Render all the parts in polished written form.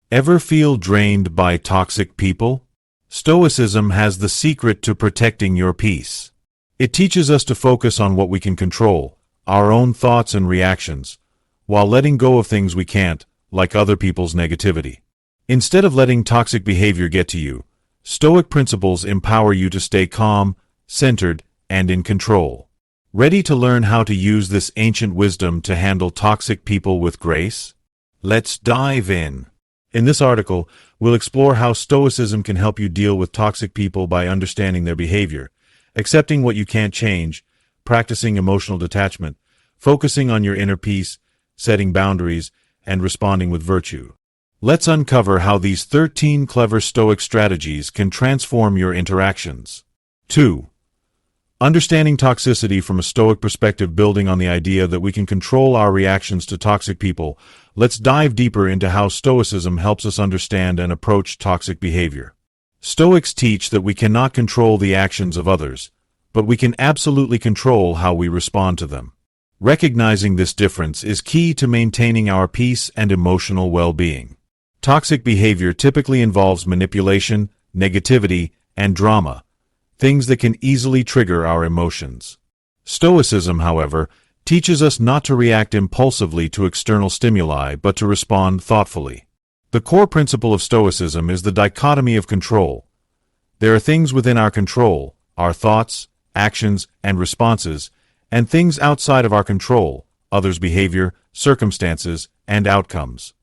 Ever feel drained by toxic people? Stoicism has the secret to protecting your peace. It teaches us to focus on what we can control, our own thoughts and reactions, while letting go of things we can't, like other people's negativity. Instead of letting toxic behavior get to you, Stoic principles empower you to stay calm, centered, and in control. Ready to learn how to use this ancient wisdom to handle toxic people with grace? Let's dive in. In this article, we'll explore how Stoicism can help you deal with toxic people by understanding their behavior, accepting what you can't change, practicing emotional detachment, focusing on your inner peace, setting boundaries, and responding with virtue. Let's uncover how these 13 clever Stoic strategies can transform your interactions. 2. Understanding toxicity from a Stoic perspective. Building on the idea that we can control our reactions to toxic people, let's dive deeper into how Stoicism helps us understand and approach toxic behavior. Stoics teach that we cannot control the actions of others, but we can absolutely control how we respond to them. Recognizing this difference is key to maintaining our peace and emotional well-being. Toxic behavior typically involves manipulation, negativity, and drama, things that can easily trigger our emotions. Stoicism, however, teaches us not to react impulsively to external stimuli but to respond thoughtfully. The core principle of Stoicism is the dichotomy of control. There are things within our control, our thoughts, actions, and responses, and things outside of our control, others' behavior, circumstances, and outcomes.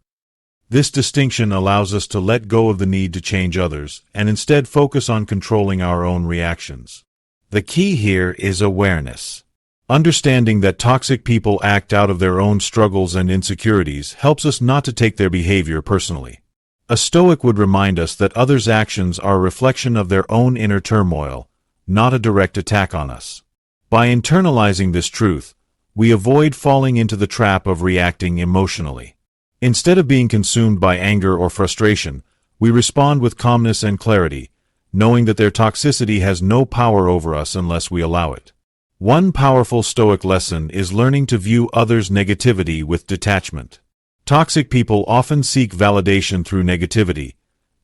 This distinction allows us to let go of the need to change others and instead focus on controlling our own reactions. The key here is awareness. Understanding that toxic people act out of their own struggles and insecurities helps us not to take their behavior personally. A Stoic would remind us that others' actions are a reflection of their own inner turmoil, not a direct attack on us. By internalizing this truth, we avoid falling into the trap of reacting emotionally. Instead of being consumed by anger or frustration, we respond with calmness and clarity, knowing that their toxicity has no power over us unless we allow it. One powerful Stoic lesson is learning to view others' negativity with detachment. Toxic people often seek validation through negativity,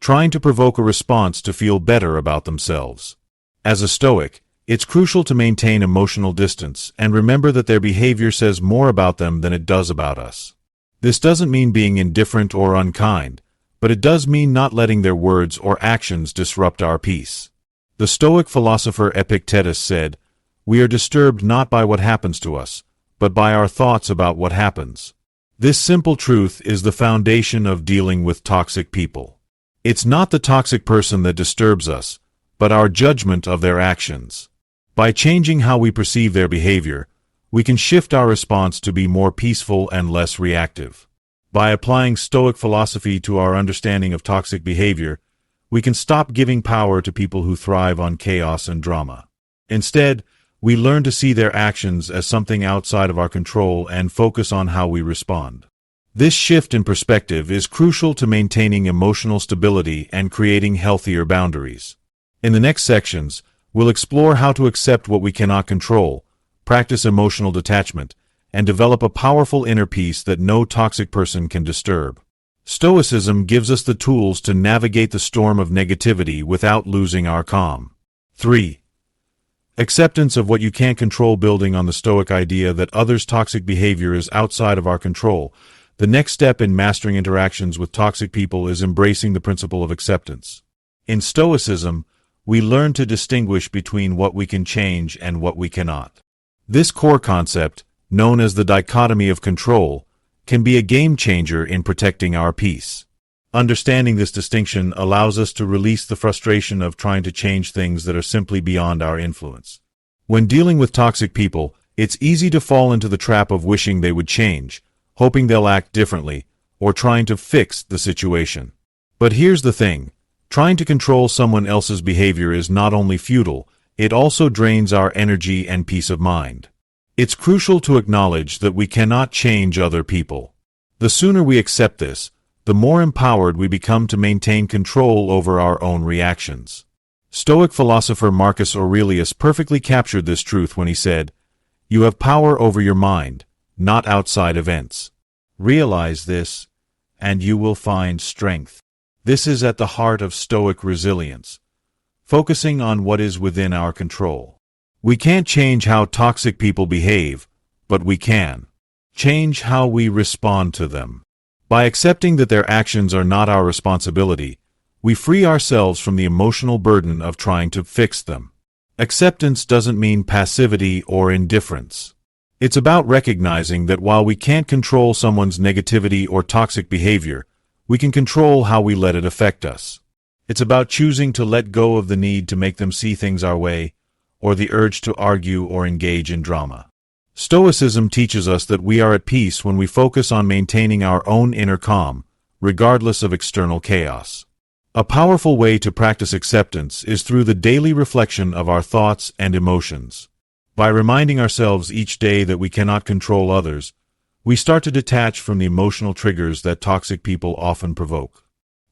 trying to provoke a response to feel better about themselves. As a Stoic, it's crucial to maintain emotional distance and remember that their behavior says more about them than it does about us. This doesn't mean being indifferent or unkind, but it does mean not letting their words or actions disrupt our peace. The Stoic philosopher Epictetus said, "We are disturbed not by what happens to us, but by our thoughts about what happens." This simple truth is the foundation of dealing with toxic people. It's not the toxic person that disturbs us, but our judgment of their actions. By changing how we perceive their behavior, we can shift our response to be more peaceful and less reactive. By applying Stoic philosophy to our understanding of toxic behavior, we can stop giving power to people who thrive on chaos and drama. Instead, we learn to see their actions as something outside of our control and focus on how we respond. This shift in perspective is crucial to maintaining emotional stability and creating healthier boundaries. In the next sections, we'll explore how to accept what we cannot control, practice emotional detachment, and develop a powerful inner peace that no toxic person can disturb. Stoicism gives us the tools to navigate the storm of negativity without losing our calm. 3. Acceptance of what you can't control. Building on the Stoic idea that others' toxic behavior is outside of our control, the next step in mastering interactions with toxic people is embracing the principle of acceptance. In Stoicism, we learn to distinguish between what we can change and what we cannot. This core concept, known as the dichotomy of control, can be a game changer in protecting our peace. Understanding this distinction allows us to release the frustration of trying to change things that are simply beyond our influence. When dealing with toxic people, it's easy to fall into the trap of wishing they would change, hoping they'll act differently, or trying to fix the situation. But here's the thing. Trying to control someone else's behavior is not only futile, it also drains our energy and peace of mind. It's crucial to acknowledge that we cannot change other people. The sooner we accept this, the more empowered we become to maintain control over our own reactions. Stoic philosopher Marcus Aurelius perfectly captured this truth when he said, "You have power over your mind, not outside events." Realize this, and you will find strength. This is at the heart of Stoic resilience, focusing on what is within our control. We can't change how toxic people behave, but we can change how we respond to them. By accepting that their actions are not our responsibility, we free ourselves from the emotional burden of trying to fix them. Acceptance doesn't mean passivity or indifference. It's about recognizing that while we can't control someone's negativity or toxic behavior, we can control how we let it affect us. It's about choosing to let go of the need to make them see things our way, or the urge to argue or engage in drama. Stoicism teaches us that we are at peace when we focus on maintaining our own inner calm, regardless of external chaos. A powerful way to practice acceptance is through the daily reflection of our thoughts and emotions. By reminding ourselves each day that we cannot control others, we start to detach from the emotional triggers that toxic people often provoke.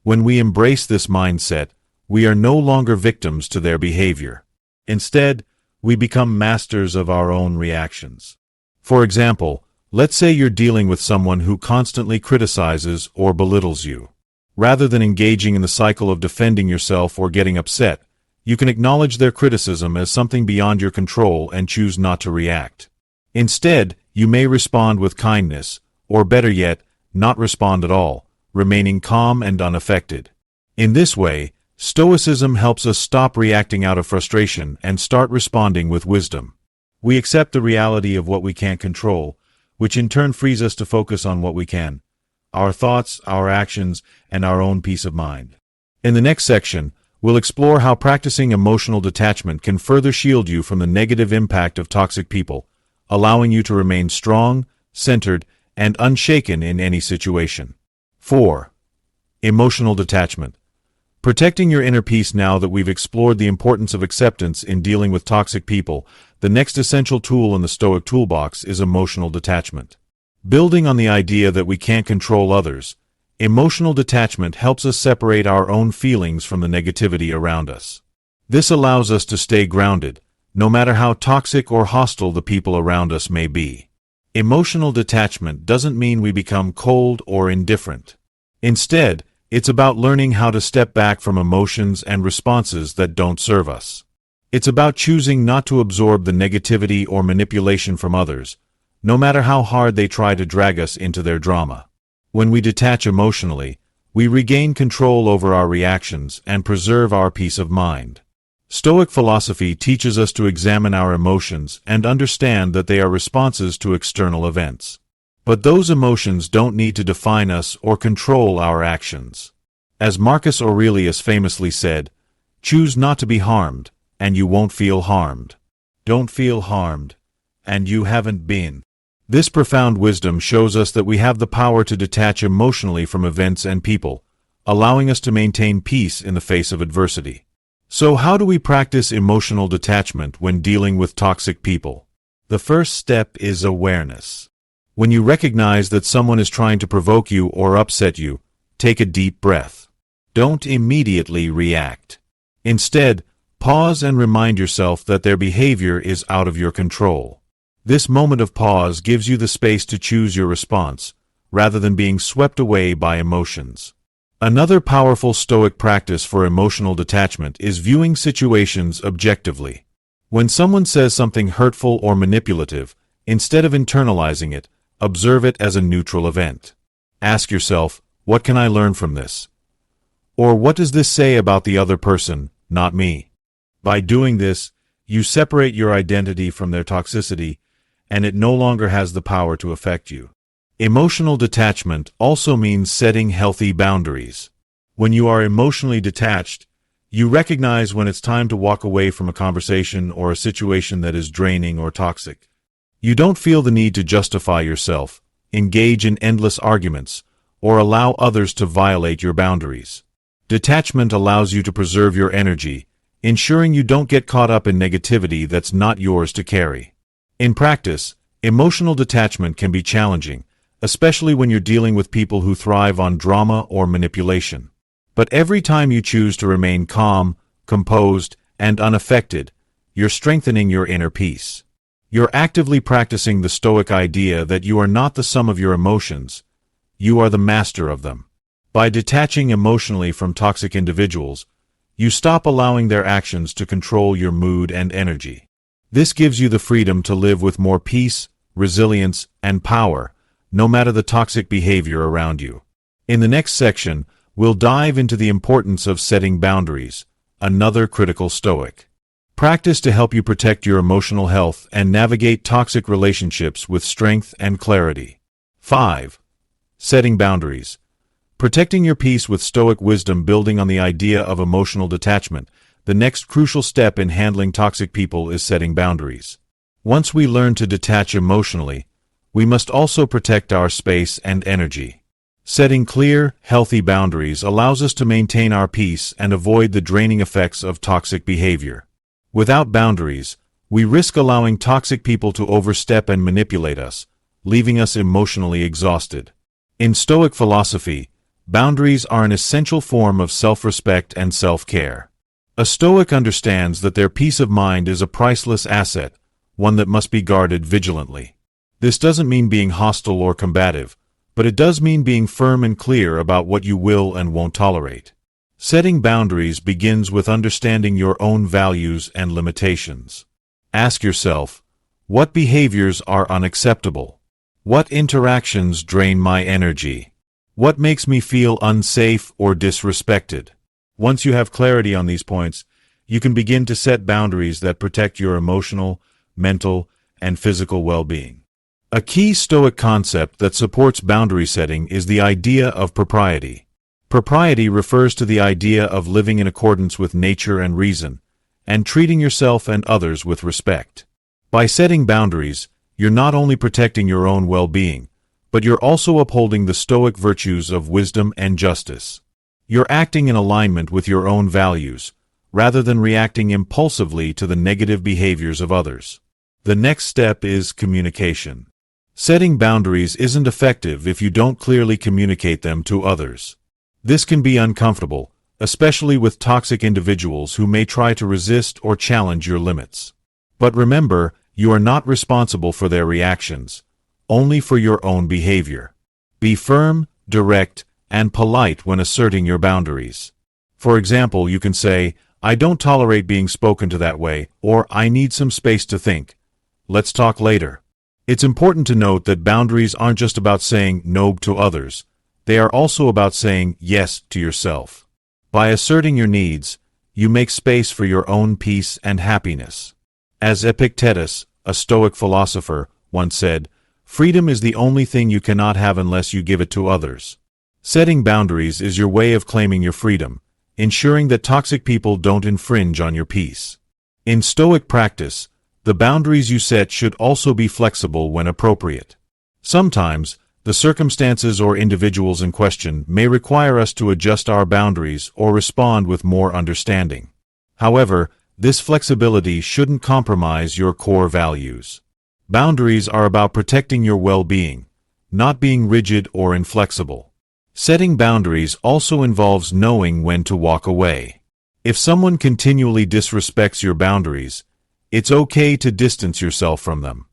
When we embrace this mindset, we are no longer victims to their behavior. Instead, we become masters of our own reactions. For example, let's say you're dealing with someone who constantly criticizes or belittles you. Rather than engaging in the cycle of defending yourself or getting upset, you can acknowledge their criticism as something beyond your control and choose not to react. Instead, you may respond with kindness, or better yet, not respond at all, remaining calm and unaffected. In this way, Stoicism helps us stop reacting out of frustration and start responding with wisdom. We accept the reality of what we can't control, which in turn frees us to focus on what we can: our thoughts, our actions, and our own peace of mind. In the next section, we'll explore how practicing emotional detachment can further shield you from the negative impact of toxic people, allowing you to remain strong, centered, and unshaken in any situation. 4. Emotional detachment. Protecting your inner peace. Now that we've explored the importance of acceptance in dealing with toxic people, the next essential tool in the Stoic toolbox is emotional detachment. Building on the idea that we can't control others, emotional detachment helps us separate our own feelings from the negativity around us. This allows us to stay grounded, no matter how toxic or hostile the people around us may be. Emotional detachment doesn't mean we become cold or indifferent. Instead, it's about learning how to step back from emotions and responses that don't serve us. It's about choosing not to absorb the negativity or manipulation from others, no matter how hard they try to drag us into their drama. When we detach emotionally, we regain control over our reactions and preserve our peace of mind. Stoic philosophy teaches us to examine our emotions and understand that they are responses to external events. But those emotions don't need to define us or control our actions. As Marcus Aurelius famously said, "Choose not to be harmed, and you won't feel harmed. Don't feel harmed, and you haven't been." This profound wisdom shows us that we have the power to detach emotionally from events and people, allowing us to maintain peace in the face of adversity. So how do we practice emotional detachment when dealing with toxic people? The first step is awareness. When you recognize that someone is trying to provoke you or upset you, take a deep breath. Don't immediately react. Instead, pause and remind yourself that their behavior is out of your control. This moment of pause gives you the space to choose your response, rather than being swept away by emotions. Another powerful Stoic practice for emotional detachment is viewing situations objectively. When someone says something hurtful or manipulative, instead of internalizing it, observe it as a neutral event. Ask yourself, what can I learn from this? Or what does this say about the other person, not me? By doing this, you separate your identity from their toxicity, and it no longer has the power to affect you. Emotional detachment also means setting healthy boundaries. When you are emotionally detached, you recognize when it's time to walk away from a conversation or a situation that is draining or toxic. You don't feel the need to justify yourself, engage in endless arguments, or allow others to violate your boundaries. Detachment allows you to preserve your energy, ensuring you don't get caught up in negativity that's not yours to carry. In practice, emotional detachment can be challenging, especially when you're dealing with people who thrive on drama or manipulation. But every time you choose to remain calm, composed, and unaffected, you're strengthening your inner peace. You're actively practicing the Stoic idea that you are not the sum of your emotions, you are the master of them. By detaching emotionally from toxic individuals, you stop allowing their actions to control your mood and energy. This gives you the freedom to live with more peace, resilience, and power, no matter the toxic behavior around you. In the next section, we'll dive into the importance of setting boundaries, another critical Stoic practice to help you protect your emotional health and navigate toxic relationships with strength and clarity. 5. Setting boundaries. Protecting your peace with Stoic wisdom. Building on the idea of emotional detachment, the next crucial step in handling toxic people is setting boundaries. Once we learn to detach emotionally, we must also protect our space and energy. Setting clear, healthy boundaries allows us to maintain our peace and avoid the draining effects of toxic behavior. Without boundaries, we risk allowing toxic people to overstep and manipulate us, leaving us emotionally exhausted. In Stoic philosophy, boundaries are an essential form of self-respect and self-care. A Stoic understands that their peace of mind is a priceless asset, one that must be guarded vigilantly. This doesn't mean being hostile or combative, but it does mean being firm and clear about what you will and won't tolerate. Setting boundaries begins with understanding your own values and limitations. Ask yourself, what behaviors are unacceptable? What interactions drain my energy? What makes me feel unsafe or disrespected? Once you have clarity on these points, you can begin to set boundaries that protect your emotional, mental, and physical well-being. A key Stoic concept that supports boundary setting is the idea of propriety. Propriety refers to the idea of living in accordance with nature and reason, and treating yourself and others with respect. By setting boundaries, you're not only protecting your own well-being, but you're also upholding the Stoic virtues of wisdom and justice. You're acting in alignment with your own values, rather than reacting impulsively to the negative behaviors of others. The next step is communication. Setting boundaries isn't effective if you don't clearly communicate them to others. This can be uncomfortable, especially with toxic individuals who may try to resist or challenge your limits. But remember, you are not responsible for their reactions, only for your own behavior. Be firm, direct, and polite when asserting your boundaries. For example, you can say, "I don't tolerate being spoken to that way," or "I need some space to think. Let's talk later." It's important to note that boundaries aren't just about saying no to others. They are also about saying yes to yourself. By asserting your needs, you make space for your own peace and happiness. As Epictetus, a Stoic philosopher, once said, "Freedom is the only thing you cannot have unless you give it to others." Setting boundaries is your way of claiming your freedom, ensuring that toxic people don't infringe on your peace. In Stoic practice, the boundaries you set should also be flexible when appropriate. Sometimes, the circumstances or individuals in question may require us to adjust our boundaries or respond with more understanding. However, this flexibility shouldn't compromise your core values. Boundaries are about protecting your well-being, not being rigid or inflexible. Setting boundaries also involves knowing when to walk away. If someone continually disrespects your boundaries, it's okay to distance yourself from them.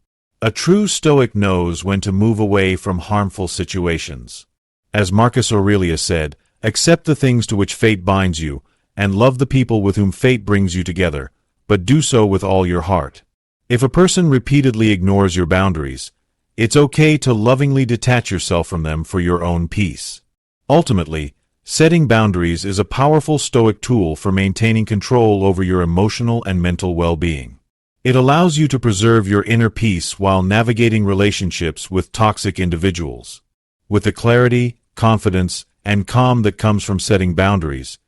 A true Stoic knows when to move away from harmful situations. As Marcus Aurelius said, "Accept the things to which fate binds you, and love the people with whom fate brings you together, but do so with all your heart." If a person repeatedly ignores your boundaries, it's okay to lovingly detach yourself from them for your own peace. Ultimately, setting boundaries is a powerful Stoic tool for maintaining control over your emotional and mental well-being. It allows you to preserve your inner peace while navigating relationships with toxic individuals. With the clarity, confidence, and calm that comes from setting boundaries,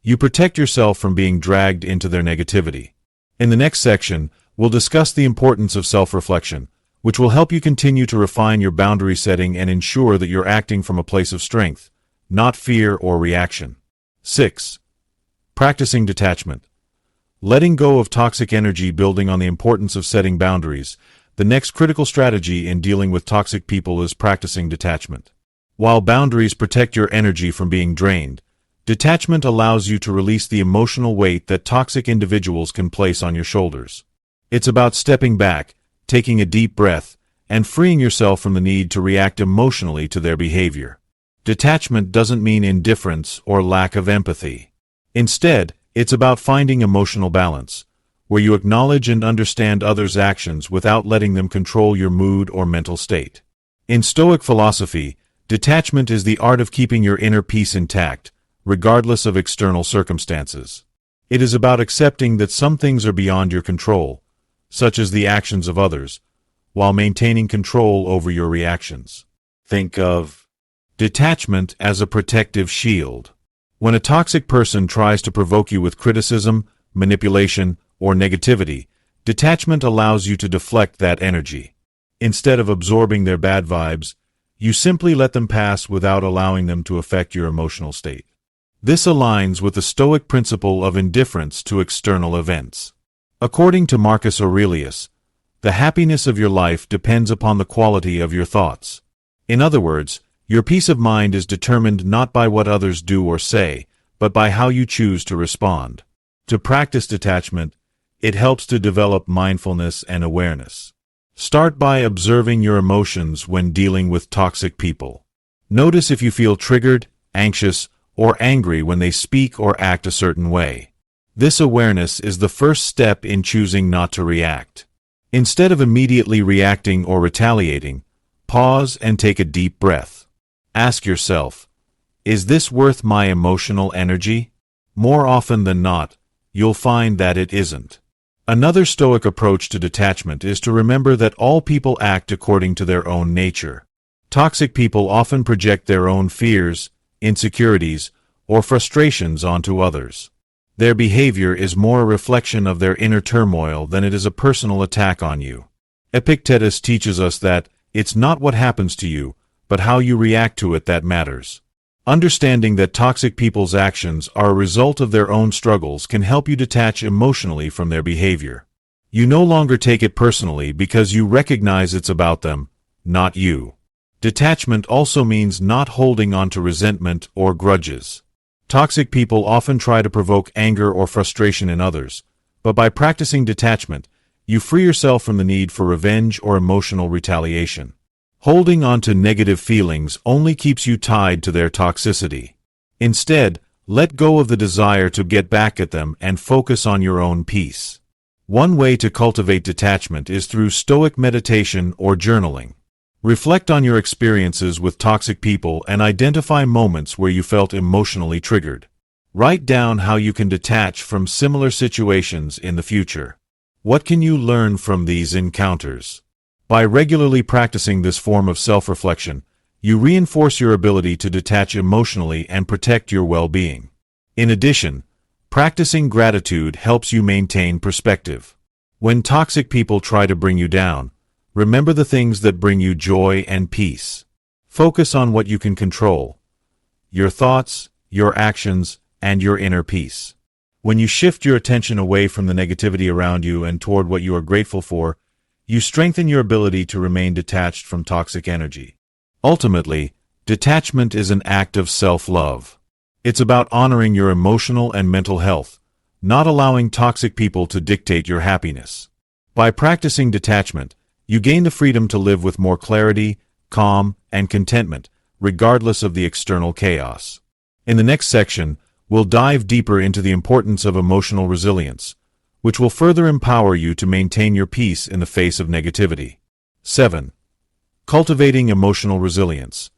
you protect yourself from being dragged into their negativity. In the next section, we'll discuss the importance of self-reflection, which will help you continue to refine your boundary setting and ensure that you're acting from a place of strength, not fear or reaction. 6. Practicing detachment. Letting go of toxic energy. Building on the importance of setting boundaries, the next critical strategy in dealing with toxic people is practicing detachment. While boundaries protect your energy from being drained, detachment allows you to release the emotional weight that toxic individuals can place on your shoulders. It's about stepping back, taking a deep breath, and freeing yourself from the need to react emotionally to their behavior. Detachment doesn't mean indifference or lack of empathy. Instead, it's about finding emotional balance, where you acknowledge and understand others' actions without letting them control your mood or mental state. In Stoic philosophy, detachment is the art of keeping your inner peace intact, regardless of external circumstances. It is about accepting that some things are beyond your control, such as the actions of others, while maintaining control over your reactions. Think of detachment as a protective shield. When a toxic person tries to provoke you with criticism, manipulation, or negativity, detachment allows you to deflect that energy. Instead of absorbing their bad vibes, you simply let them pass without allowing them to affect your emotional state. This aligns with the Stoic principle of indifference to external events. According to Marcus Aurelius, the happiness of your life depends upon the quality of your thoughts. In other words, your peace of mind is determined not by what others do or say, but by how you choose to respond. To practice detachment, it helps to develop mindfulness and awareness. Start by observing your emotions when dealing with toxic people. Notice if you feel triggered, anxious, or angry when they speak or act a certain way. This awareness is the first step in choosing not to react. Instead of immediately reacting or retaliating, pause and take a deep breath. Ask yourself, is this worth my emotional energy? More often than not, you'll find that it isn't. Another Stoic approach to detachment is to remember that all people act according to their own nature. Toxic people often project their own fears, insecurities, or frustrations onto others. Their behavior is more a reflection of their inner turmoil than it is a personal attack on you. Epictetus teaches us that it's not what happens to you, but how you react to it that matters. Understanding that toxic people's actions are a result of their own struggles can help you detach emotionally from their behavior. You no longer take it personally because you recognize it's about them, not you. Detachment also means not holding on to resentment or grudges. Toxic people often try to provoke anger or frustration in others, but by practicing detachment, you free yourself from the need for revenge or emotional retaliation. Holding on to negative feelings only keeps you tied to their toxicity. Instead, let go of the desire to get back at them and focus on your own peace. One way to cultivate detachment is through Stoic meditation or journaling. Reflect on your experiences with toxic people and identify moments where you felt emotionally triggered. Write down how you can detach from similar situations in the future. What can you learn from these encounters? By regularly practicing this form of self-reflection, you reinforce your ability to detach emotionally and protect your well-being. In addition, practicing gratitude helps you maintain perspective. When toxic people try to bring you down, remember the things that bring you joy and peace. Focus on what you can control: your thoughts, your actions, and your inner peace. When you shift your attention away from the negativity around you and toward what you are grateful for, you strengthen your ability to remain detached from toxic energy. Ultimately, detachment is an act of self-love. It's about honoring your emotional and mental health, not allowing toxic people to dictate your happiness. By practicing detachment, you gain the freedom to live with more clarity, calm, and contentment, regardless of the external chaos. In the next section, we'll dive deeper into the importance of emotional resilience, which will further empower you to maintain your peace in the face of negativity. 7. Cultivating emotional resilience.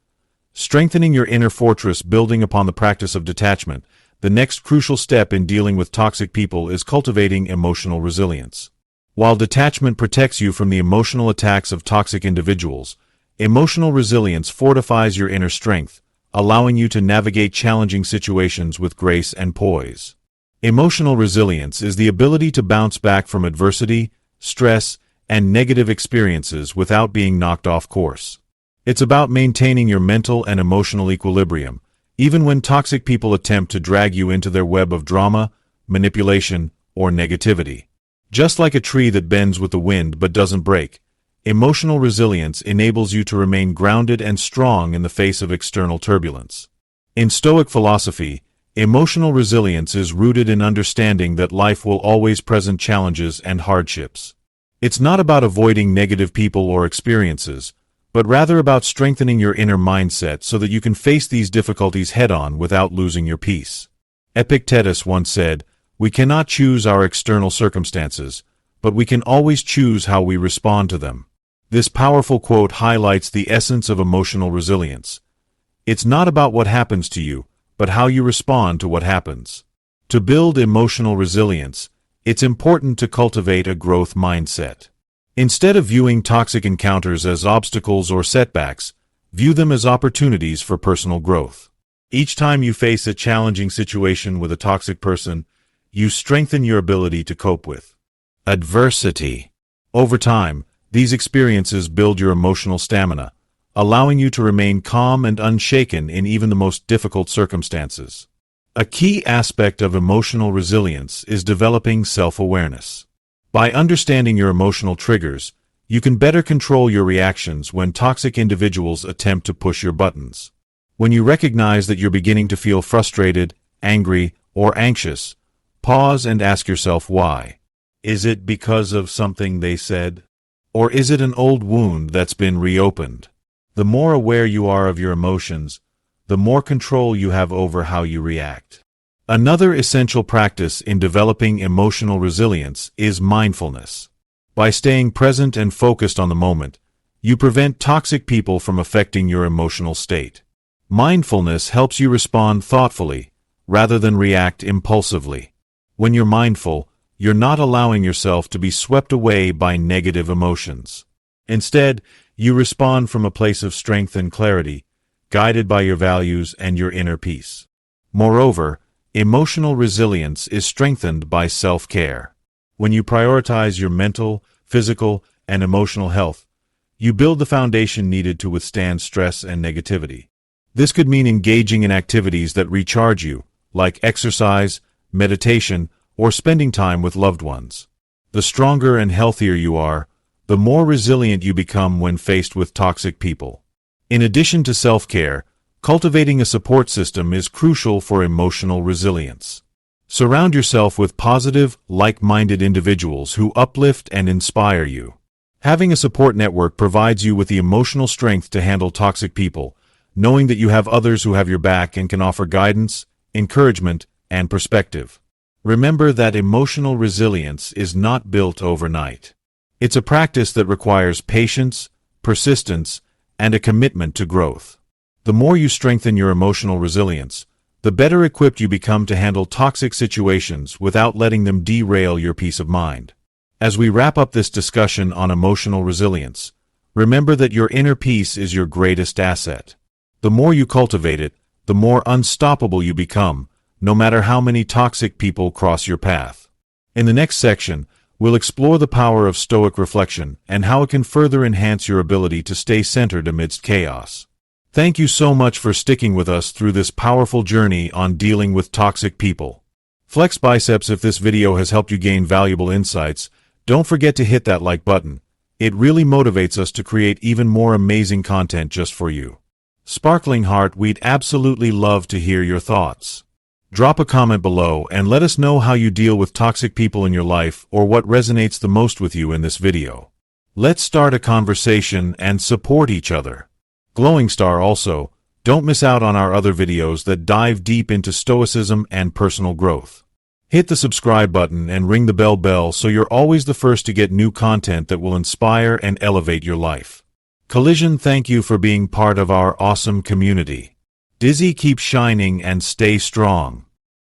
Strengthening your inner fortress. Building upon the practice of detachment, the next crucial step in dealing with toxic people is cultivating emotional resilience. While detachment protects you from the emotional attacks of toxic individuals, emotional resilience fortifies your inner strength, allowing you to navigate challenging situations with grace and poise. Emotional resilience is the ability to bounce back from adversity, stress, and negative experiences without being knocked off course. It's about maintaining your mental and emotional equilibrium, even when toxic people attempt to drag you into their web of drama, manipulation, or negativity. Just like a tree that bends with the wind but doesn't break, emotional resilience enables you to remain grounded and strong in the face of external turbulence. In Stoic philosophy, emotional resilience is rooted in understanding that life will always present challenges and hardships. It's not about avoiding negative people or experiences, but rather about strengthening your inner mindset so that you can face these difficulties head-on without losing your peace. Epictetus once said, "We cannot choose our external circumstances, but we can always choose how we respond to them." This powerful quote highlights the essence of emotional resilience. It's not about what happens to you, but how you respond to what happens. To build emotional resilience, it's important to cultivate a growth mindset. Instead of viewing toxic encounters as obstacles or setbacks, view them as opportunities for personal growth. Each time you face a challenging situation with a toxic person, you strengthen your ability to cope with adversity. Over time, these experiences build your emotional stamina, allowing you to remain calm and unshaken in even the most difficult circumstances. A key aspect of emotional resilience is developing self-awareness. By understanding your emotional triggers, you can better control your reactions when toxic individuals attempt to push your buttons. When you recognize that you're beginning to feel frustrated, angry, or anxious, pause and ask yourself why. Is it because of something they said? Or is it an old wound that's been reopened? The more aware you are of your emotions, the more control you have over how you react. Another essential practice in developing emotional resilience is mindfulness. By staying present and focused on the moment, you prevent toxic people from affecting your emotional state. Mindfulness helps you respond thoughtfully, rather than react impulsively. When you're mindful, you're not allowing yourself to be swept away by negative emotions. Instead, you respond from a place of strength and clarity, guided by your values and your inner peace. Moreover, emotional resilience is strengthened by self-care. When you prioritize your mental, physical, and emotional health, you build the foundation needed to withstand stress and negativity. This could mean engaging in activities that recharge you, like exercise, meditation, or spending time with loved ones. The stronger and healthier you are, the more resilient you become when faced with toxic people. In addition to self-care, cultivating a support system is crucial for emotional resilience. Surround yourself with positive, like-minded individuals who uplift and inspire you. Having a support network provides you with the emotional strength to handle toxic people, knowing that you have others who have your back and can offer guidance, encouragement, and perspective. Remember that emotional resilience is not built overnight. It's a practice that requires patience, persistence, and a commitment to growth. The more you strengthen your emotional resilience, the better equipped you become to handle toxic situations without letting them derail your peace of mind. As we wrap up this discussion on emotional resilience, remember that your inner peace is your greatest asset. The more you cultivate it, the more unstoppable you become, no matter how many toxic people cross your path. In the next section, we'll explore the power of Stoic reflection and how it can further enhance your ability to stay centered amidst chaos. Thank you so much for sticking with us through this powerful journey on dealing with toxic people. Flex biceps if this video has helped you gain valuable insights. Don't forget to hit that like button. It really motivates us to create even more amazing content just for you. Sparkling Heart, we'd absolutely love to hear your thoughts. Drop a comment below and let us know how you deal with toxic people in your life or what resonates the most with you in this video. Let's start a conversation and support each other. Glowing Star also, don't miss out on our other videos that dive deep into Stoicism and personal growth. Hit the subscribe button and ring the bell so you're always the first to get new content that will inspire and elevate your life. Collision, thank you for being part of our awesome community. Dizzy, keep shining and stay strong.